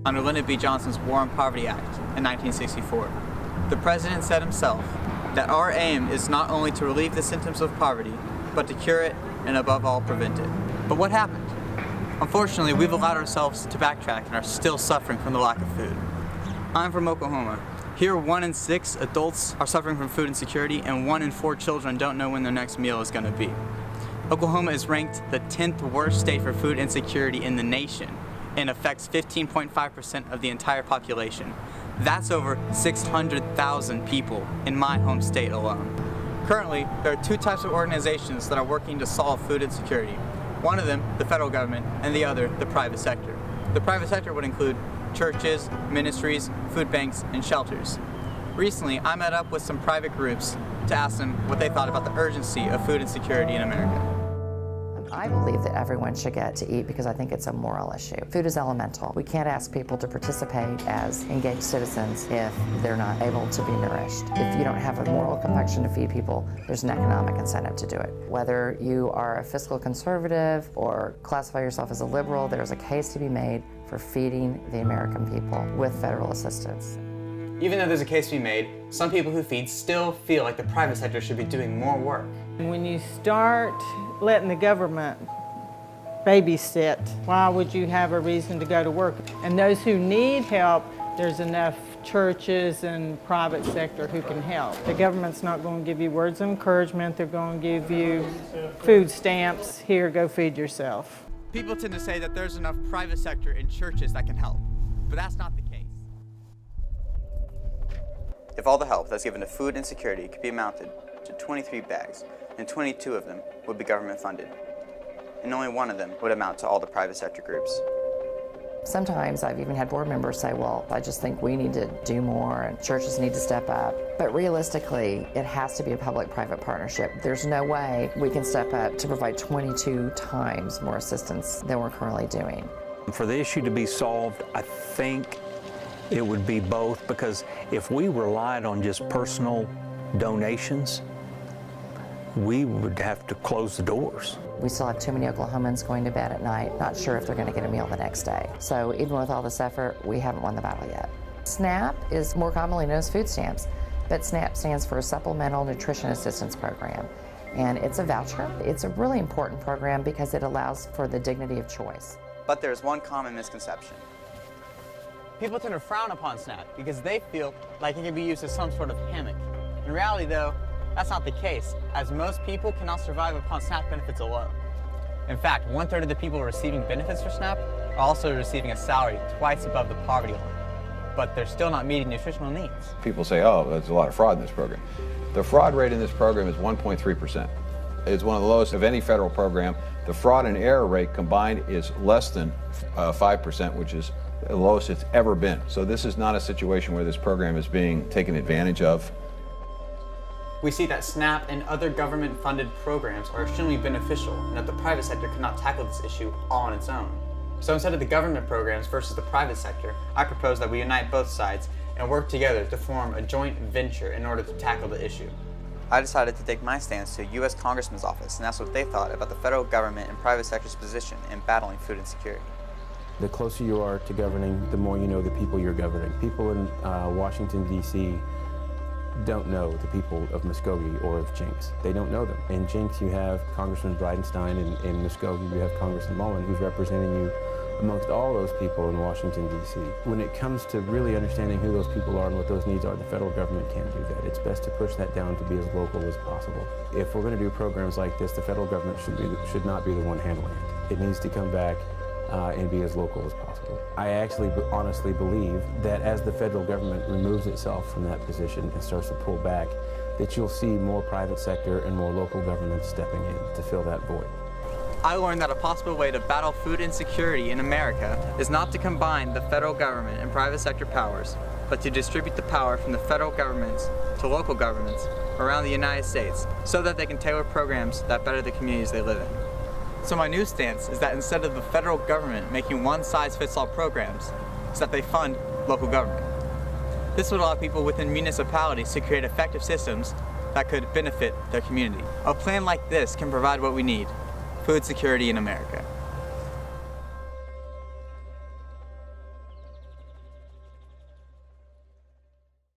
under Lyndon B. Johnson's War on Poverty Act in 1964. The president said himself that our aim is not only to relieve the symptoms of poverty, but to cure it and above all prevent it. But what happened? Unfortunately, we've allowed ourselves to backtrack and are still suffering from the lack of food. I'm from Oklahoma. Here, 1 in 6 adults are suffering from food insecurity, and 1 in 4 children don't know when their next meal is going to be. Oklahoma is ranked the 10th worst state for food insecurity in the nation and affects 15.5% of the entire population. That's over 600,000 people in my home state alone. Currently, there are 2 types of organizations that are working to solve food insecurity. One of them, the federal government, and the other, the private sector. The private sector would include churches, ministries, food banks, and shelters. Recently, I met up with some private groups to ask them what they thought about the urgency of food insecurity in America. I believe that everyone should get to eat because I think it's a moral issue. Food is elemental. We can't ask people to participate as engaged citizens if they're not able to be nourished. If you don't have a moral complexion to feed people, there's an economic incentive to do it. Whether you are a fiscal conservative or classify yourself as a liberal, there's a case to be made for feeding the American people with federal assistance. Even though there's a case to be made, some people who feed still feel like the private sector should be doing more work. When you start letting the government babysit, why would you have a reason to go to work? And those who need help, there's enough churches and private sector who can help. The government's not going to give you words of encouragement. They're going to give you food stamps. Here, go feed yourself. People tend to say that there's enough private sector and churches that can help, but that's not the case. If all the help that's given to food insecurity could be amounted to 23 bags, and 22 of them would be government funded, and only 1 of them would amount to all the private sector groups. Sometimes I've even had board members say, well, I just think we need to do more and churches need to step up. But realistically, it has to be a public-private partnership. There's no way we can step up to provide 22 times more assistance than we're currently doing. For the issue to be solved, I think it would be both, because if we relied on just personal donations, we would have to close the doors. We still have too many Oklahomans going to bed at night, not sure if they're going to get a meal the next day. So even with all this effort, we haven't won the battle yet. SNAP is more commonly known as food stamps, but SNAP stands for Supplemental Nutrition Assistance Program. And it's a voucher. It's a really important program because it allows for the dignity of choice. But there's one common misconception. People tend to frown upon SNAP because they feel like it can be used as some sort of hammock. In reality, though, that's not the case, as most people cannot survive upon SNAP benefits alone. In fact, 1/3 of the people receiving benefits for SNAP are also receiving a salary twice above the poverty line, but they're still not meeting nutritional needs. People say, oh, there's a lot of fraud in this program. The fraud rate in this program is 1.3%. It's one of the lowest of any federal program. The fraud and error rate combined is less than 5%, which is the lowest it's ever been. So this is not a situation where this program is being taken advantage of. We see that SNAP and other government-funded programs are extremely beneficial and that the private sector cannot tackle this issue all on its own. So instead of the government programs versus the private sector, I propose that we unite both sides and work together to form a joint venture in order to tackle the issue. I decided to take my stance to a U.S. Congressman's office and ask what they thought about the federal government and private sector's position in battling food insecurity. The closer you are to governing, the more you know the people you're governing. People in Washington, D.C. don't know the people of Muskogee or of Jenks. They don't know them. In Jenks, you have Congressman Bridenstine, and in Muskogee, you have Congressman Mullen, who's representing you amongst all those people in Washington, D.C. When it comes to really understanding who those people are and what those needs are, the federal government can't do that. It's best to push that down to be as local as possible. If we're going to do programs like this, the federal government should not be the one handling it. It needs to come back and be as local as possible. I actually honestly believe that as the federal government removes itself from that position and starts to pull back, that you'll see more private sector and more local governments stepping in to fill that void. I learned that a possible way to battle food insecurity in America is not to combine the federal government and private sector powers, but to distribute the power from the federal governments to local governments around the United States so that they can tailor programs that better the communities they live in. So my new stance is that instead of the federal government making one-size-fits-all programs, is that they fund local government. This would allow people within municipalities to create effective systems that could benefit their community. A plan like this can provide what we need: food security in America.